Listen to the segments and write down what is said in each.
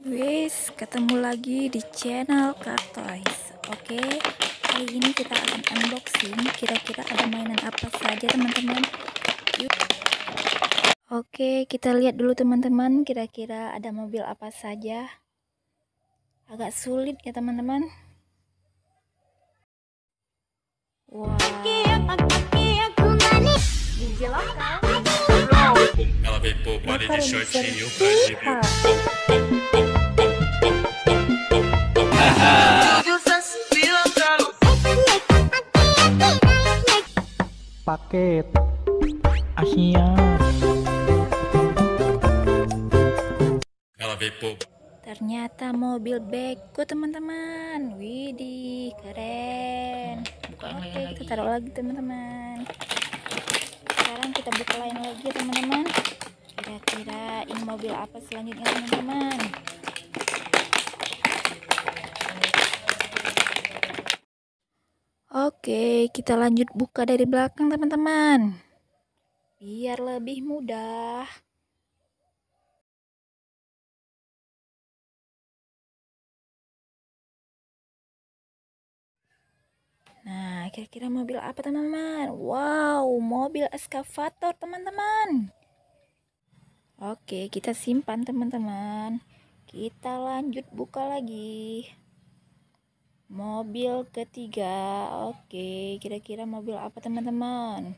Wis, ketemu lagi di channel Kak Toys. Oke, hari ini kita akan unboxing. Kira-kira ada mainan apa saja, teman-teman? Yuk. Oke, kita lihat dulu, teman-teman. Kira-kira ada mobil apa saja? Agak sulit ya, teman-teman. Wow. DJ lokal. Ela veio pro baile de shortinho pra exibir. Paket Asia. Ela veio pro Ternyata mobil beko, teman-teman. Widih, keren. Oke, kita taruh lagi, teman-teman. Sekarang kita buka lain lagi, teman-teman. Kira-kira ini mobil apa selanjutnya, teman-teman? Oke, kita lanjut buka dari belakang, teman-teman, biar lebih mudah. Nah, kira-kira mobil apa, teman-teman? Wow, mobil eskavator, teman-teman. Oke, kita simpan, teman-teman. Kita lanjut buka lagi. Mobil ketiga. Oke, kira-kira mobil apa, teman-teman?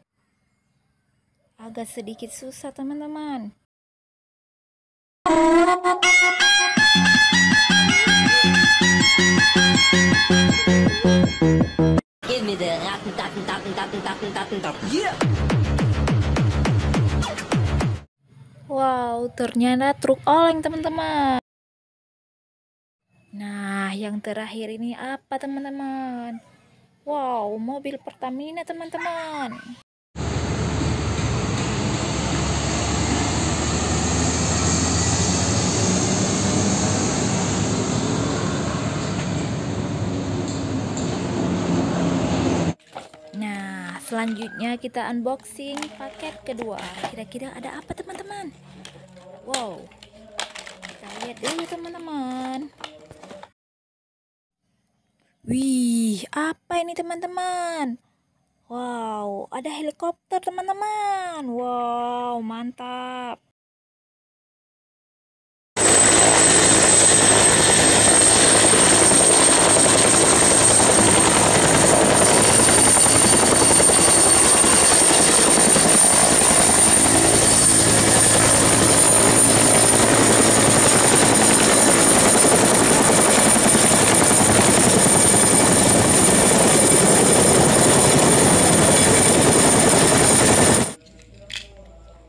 Agak sedikit susah, teman-teman. Give me the yeah. Wow, ternyata truk oleng, teman-teman. Nah, yang terakhir ini apa, teman-teman? Wow, mobil Pertamina, teman-teman. Nah, selanjutnya kita unboxing paket kedua. Kira-kira ada apa, teman-teman? Wow, kita lihat dulu, teman-teman. Wih, apa ini, teman-teman? Wow, ada helikopter, teman-teman. Wow, mantap.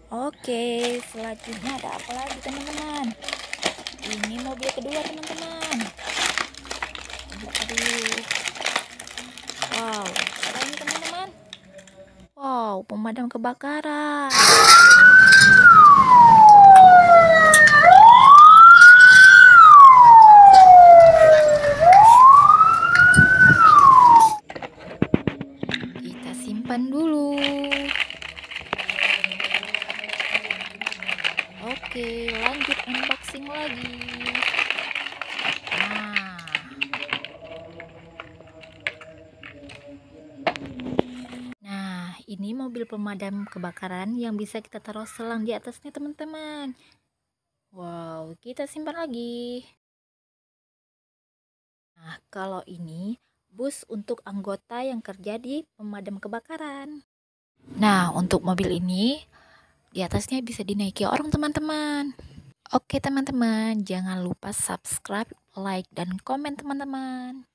Oke, selanjutnya ada apa lagi, teman-teman? Ini mobil kedua, teman-teman. Buka dulu. Wow, apa ini, teman-teman? Wow, pemadam kebakaran. Kita simpan dulu. Oke, lanjut unboxing lagi. Nah, ini mobil pemadam kebakaran yang bisa kita taruh selang di atasnya, teman-teman. Wow, kita simpan lagi. Nah, kalau ini bus untuk anggota yang kerja di pemadam kebakaran. Nah, untuk mobil ini di atasnya bisa dinaiki orang, teman-teman. Oke, teman-teman, jangan lupa subscribe, like, dan komen, teman-teman.